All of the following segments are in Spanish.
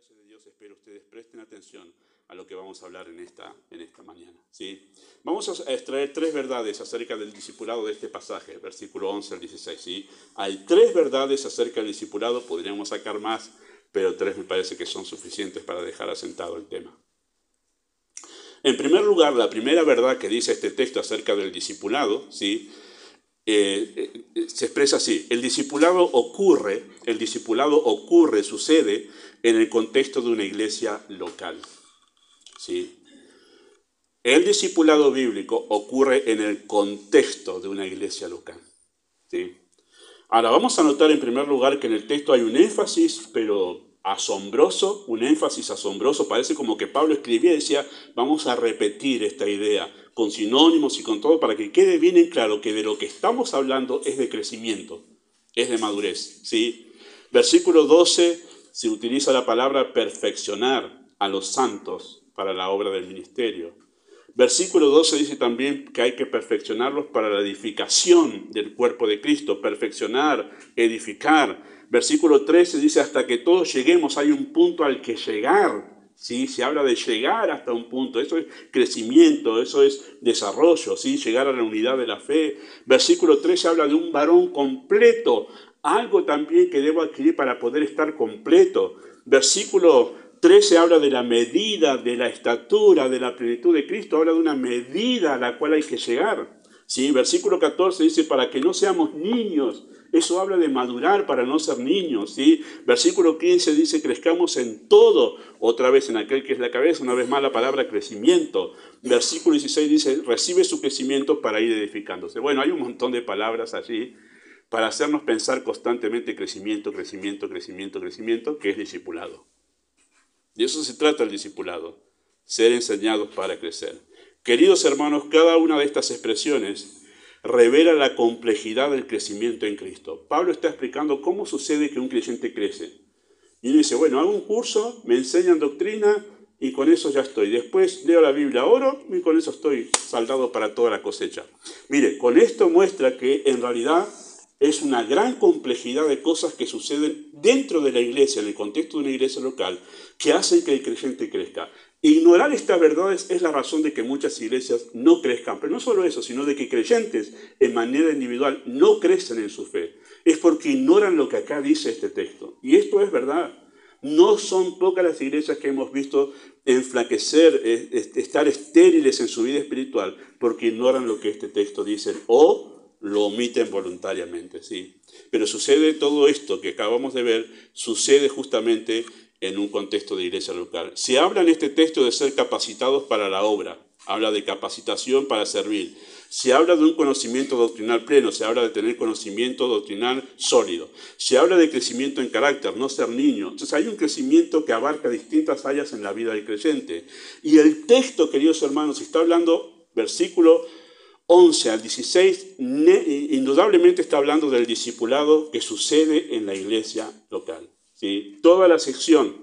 gracia de Dios, espero ustedes presten atención a lo que vamos a hablar en esta mañana, ¿sí? Vamos a extraer tres verdades acerca del discipulado de este pasaje, versículo 11 al 16, ¿sí? Hay tres verdades acerca del discipulado, podríamos sacar más, pero tres me parece que son suficientes para dejar asentado el tema. En primer lugar, la primera verdad que dice este texto acerca del discipulado, ¿sí? Se expresa así: el discipulado ocurre, sucede en el contexto de una iglesia local, ¿sí? El discipulado bíblico ocurre en el contexto de una iglesia local, ¿sí? Ahora vamos a notar en primer lugar que en el texto hay un énfasis, pero asombroso, parece como que Pablo escribía y decía, vamos a repetir esta idea con sinónimos y con todo para que quede bien en claro que de lo que estamos hablando es de crecimiento, es de madurez, ¿sí? Versículo 12 se utiliza la palabra perfeccionar a los santos para la obra del ministerio. Versículo 12 dice también que hay que perfeccionarlos para la edificación del cuerpo de Cristo, perfeccionar, edificar. Versículo 13 dice hasta que todos lleguemos, hay un punto al que llegar, ¿sí? Se habla de llegar hasta un punto, eso es crecimiento, eso es desarrollo, ¿sí? Llegar a la unidad de la fe. Versículo 13 habla de un varón completo, algo también que debo adquirir para poder estar completo. Versículo 13 habla de la medida, de la estatura, de la plenitud de Cristo, habla de una medida a la cual hay que llegar, ¿sí? Versículo 14 dice, para que no seamos niños, eso habla de madurar para no ser niños, ¿sí? Versículo 15 dice, crezcamos en todo, otra vez en aquel que es la cabeza, una vez más la palabra crecimiento. Versículo 16 dice, recibe su crecimiento para ir edificándose. Bueno, hay un montón de palabras allí para hacernos pensar constantemente crecimiento, crecimiento, crecimiento, crecimiento, que es discipulado. De eso se trata el discipulado, ser enseñados para crecer. Queridos hermanos, cada una de estas expresiones revela la complejidad del crecimiento en Cristo. Pablo está explicando cómo sucede que un creyente crece. Y uno dice, bueno, hago un curso, me enseñan doctrina y con eso ya estoy. Después leo la Biblia, oro y con eso estoy saldado para toda la cosecha. Mire, con esto muestra que en realidad es una gran complejidad de cosas que suceden dentro de la iglesia, en el contexto de una iglesia local, que hacen que el creyente crezca. Ignorar estas verdades es la razón de que muchas iglesias no crezcan, pero no solo eso, sino de que creyentes en manera individual no crecen en su fe. Es porque ignoran lo que acá dice este texto. Y esto es verdad. No son pocas las iglesias que hemos visto enflaquecer, estar estériles en su vida espiritual, porque ignoran lo que este texto dice o lo omiten voluntariamente, ¿sí? Pero sucede todo esto que acabamos de ver, sucede justamente en un contexto de iglesia local. Se habla en este texto de ser capacitados para la obra, habla de capacitación para servir, se habla de un conocimiento doctrinal pleno, se habla de tener conocimiento doctrinal sólido, se habla de crecimiento en carácter, no ser niño. Entonces hay un crecimiento que abarca distintas áreas en la vida del creyente. Y el texto, queridos hermanos, está hablando, versículo 11 al 16, indudablemente está hablando del discipulado que sucede en la iglesia local, ¿sí? Toda la sección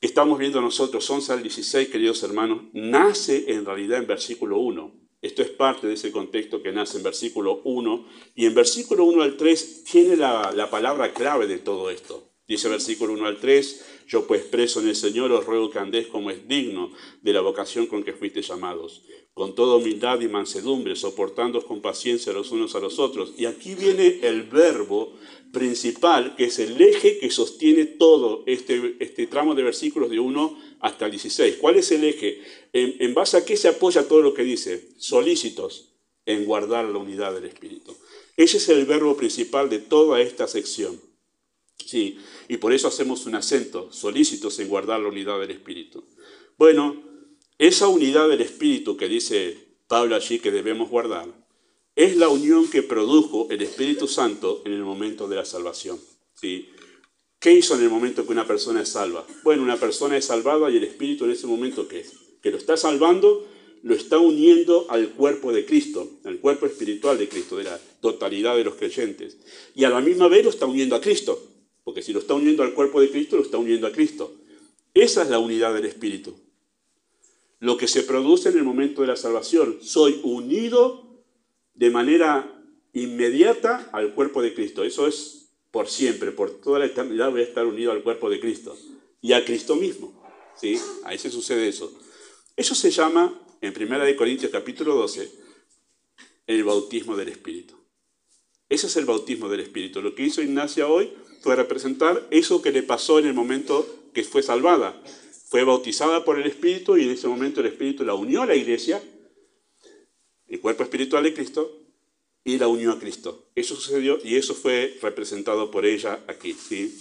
que estamos viendo nosotros, 11 al 16, queridos hermanos, nace en realidad en versículo 1. Esto es parte de ese contexto que nace en versículo 1, y en versículo 1 al 3 tiene la palabra clave de todo esto. Dice versículo 1 al 3, yo pues preso en el Señor os ruego que andéis como es digno de la vocación con que fuiste llamados, con toda humildad y mansedumbre, soportándoos con paciencia los unos a los otros. Y aquí viene el verbo principal, que es el eje que sostiene todo este tramo de versículos de 1 hasta el 16. ¿Cuál es el eje? ¿En base a qué se apoya todo lo que dice? Solícitos en guardar la unidad del Espíritu. Ese es el verbo principal de toda esta sección. Sí, y por eso hacemos un acento, solícitos en guardar la unidad del Espíritu. Bueno, esa unidad del Espíritu que dice Pablo allí que debemos guardar, es la unión que produjo el Espíritu Santo en el momento de la salvación, ¿sí? ¿Qué hizo en el momento que una persona es salva? Bueno, una persona es salvada y el Espíritu en ese momento, ¿qué es? Que lo está salvando, lo está uniendo al cuerpo de Cristo, al cuerpo espiritual de Cristo, de la totalidad de los creyentes. Y a la misma vez lo está uniendo a Cristo, porque si lo está uniendo al cuerpo de Cristo, lo está uniendo a Cristo. Esa es la unidad del Espíritu. Lo que se produce en el momento de la salvación, soy unido de manera inmediata al cuerpo de Cristo. Eso es por siempre, por toda la eternidad voy a estar unido al cuerpo de Cristo. y a Cristo mismo. ¿Sí? Ahí se sucede eso. Eso se llama, en 1 Corintios capítulo 12, el bautismo del Espíritu. Ese es el bautismo del Espíritu. Lo que hizo Ignacia hoy fue representar eso que le pasó en el momento que fue salvada. Fue bautizada por el Espíritu y en ese momento el Espíritu la unió a la iglesia, el cuerpo espiritual de Cristo, y la unió a Cristo. Eso sucedió y eso fue representado por ella aquí. ¿Sí?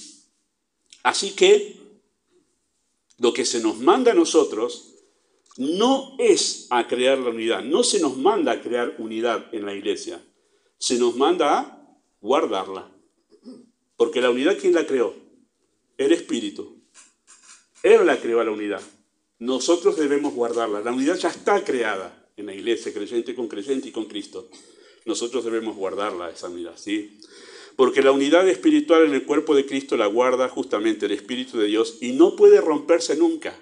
Así que lo que se nos manda a nosotros no es a crear la unidad, no se nos manda a crear unidad en la iglesia, se nos manda a guardarla. Porque la unidad, ¿quién la creó? El Espíritu. Él la creó a la unidad. Nosotros debemos guardarla. La unidad ya está creada en la iglesia, creyente con Cristo. Nosotros debemos guardarla, esa unidad, ¿sí? Porque la unidad espiritual en el cuerpo de Cristo la guarda justamente el Espíritu de Dios y no puede romperse nunca.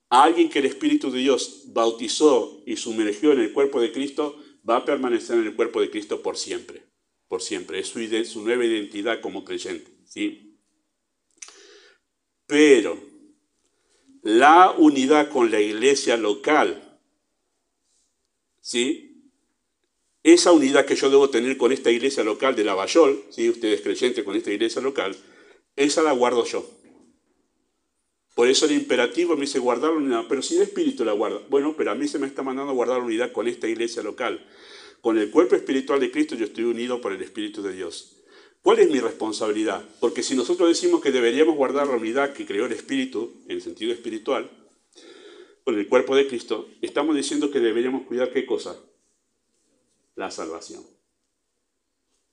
A alguien que el Espíritu de Dios bautizó y sumergió en el cuerpo de Cristo, va a permanecer en el cuerpo de Cristo por siempre. Por siempre. Es su nueva identidad como creyente, ¿sí? Pero la unidad con la iglesia local, ¿sí? Esa unidad que yo debo tener con esta iglesia local de Lavallol, ¿sí? Ustedes creyentes con esta iglesia local, esa la guardo yo. Por eso el imperativo me dice guardar la unidad. Pero si el Espíritu la guarda. Bueno, pero a mí se me está mandando a guardar la unidad con esta iglesia local. Con el cuerpo espiritual de Cristo yo estoy unido por el Espíritu de Dios. ¿Cuál es mi responsabilidad? Porque si nosotros decimos que deberíamos guardar la unidad que creó el Espíritu, en el sentido espiritual, con el cuerpo de Cristo, estamos diciendo que deberíamos cuidar ¿qué cosa? La salvación.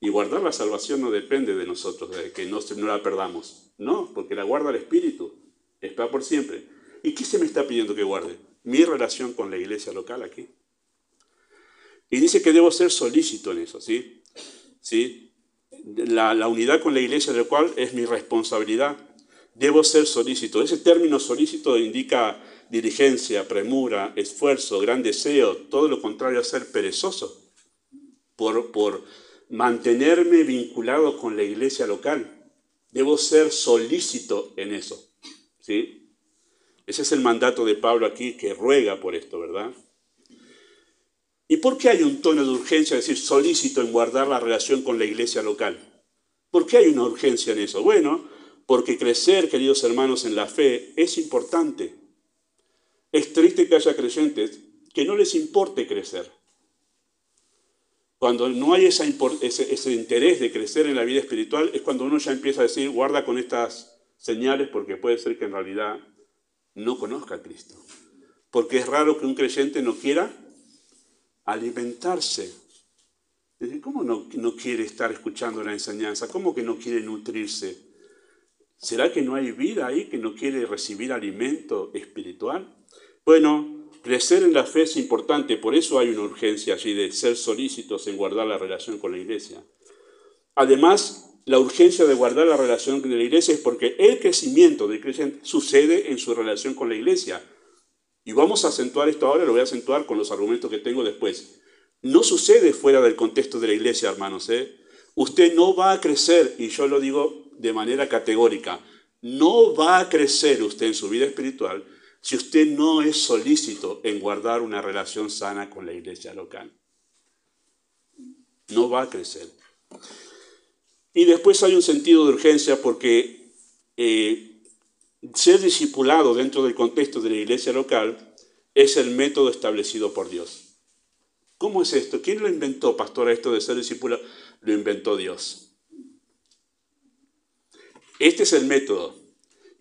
Y guardar la salvación no depende de nosotros, de que no la perdamos. No, porque la guarda el Espíritu. Está por siempre. ¿Y qué se me está pidiendo que guarde? Mi relación con la iglesia local aquí. Y dice que debo ser solícito en eso, ¿sí? ¿Sí? La unidad con la iglesia local es mi responsabilidad. Debo ser solícito. Ese término solícito indica diligencia, premura, esfuerzo, gran deseo, todo lo contrario a ser perezoso. Por mantenerme vinculado con la iglesia local. Debo ser solícito en eso. ¿Sí? Ese es el mandato de Pablo aquí que ruega por esto, ¿verdad? ¿Y por qué hay un tono de urgencia, es decir, solícito en guardar la relación con la iglesia local? ¿Por qué hay una urgencia en eso? Bueno, porque crecer, queridos hermanos, en la fe es importante. Es triste que haya creyentes que no les importe crecer. Cuando no hay ese interés de crecer en la vida espiritual, es cuando uno ya empieza a decir, guarda con estas señales porque puede ser que en realidad no conozca a Cristo. Porque es raro que un creyente no quiera alimentarse. ¿Cómo no quiere estar escuchando la enseñanza? ¿Cómo que no quiere nutrirse? ¿Será que no hay vida ahí, que no quiere recibir alimento espiritual? Bueno, crecer en la fe es importante, por eso hay una urgencia allí de ser solícitos en guardar la relación con la iglesia. Además, la urgencia de guardar la relación con la iglesia es porque el crecimiento del creyente sucede en su relación con la iglesia. Y vamos a acentuar esto ahora, lo voy a acentuar con los argumentos que tengo después. No sucede fuera del contexto de la iglesia, hermanos. Usted no va a crecer, y yo lo digo de manera categórica, no va a crecer usted en su vida espiritual si usted no es solícito en guardar una relación sana con la iglesia local. No va a crecer. Y después hay un sentido de urgencia porque ser discipulado dentro del contexto de la iglesia local es el método establecido por Dios. ¿Cómo es esto? ¿Quién lo inventó, pastora, esto de ser discipulado? Lo inventó Dios. Este es el método.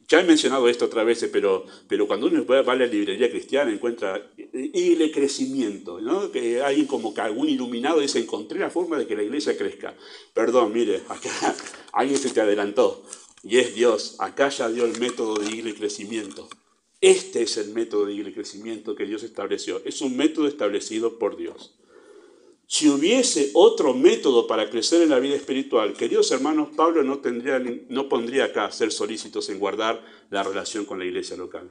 Ya he mencionado esto otras veces, pero cuando uno va a la librería cristiana encuentra iglesia crecimiento, ¿no? Que hay como que algún iluminado dice, encontré la forma de que la iglesia crezca. Perdón, mire, acá alguien se te adelantó y es Dios. Acá ya dio el método de iglesia crecimiento. Este es el método de iglesia crecimiento que Dios estableció. Es un método establecido por Dios. Si hubiese otro método para crecer en la vida espiritual, queridos hermanos, Pablo no pondría acá ser solícitos en guardar la relación con la iglesia local.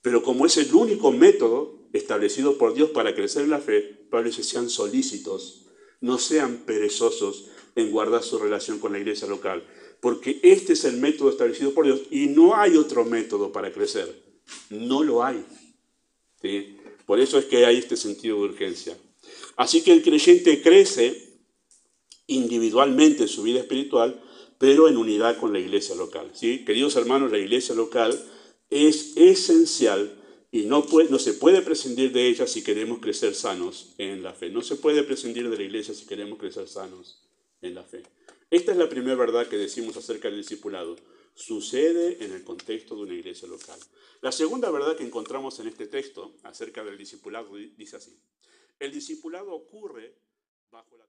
Pero como es el único método establecido por Dios para crecer en la fe, Pablo dice, sean solícitos, no sean perezosos en guardar su relación con la iglesia local. porque este es el método establecido por Dios y no hay otro método para crecer. No lo hay. ¿Sí? Por eso es que hay este sentido de urgencia. Así que el creyente crece individualmente en su vida espiritual, pero en unidad con la iglesia local. ¿Sí? Queridos hermanos, la iglesia local es esencial y no se puede prescindir de ella si queremos crecer sanos en la fe. No se puede prescindir de la iglesia si queremos crecer sanos en la fe. Esta es la primera verdad que decimos acerca del discipulado. Sucede en el contexto de una iglesia local. La segunda verdad que encontramos en este texto acerca del discipulado dice así. El discipulado ocurre bajo la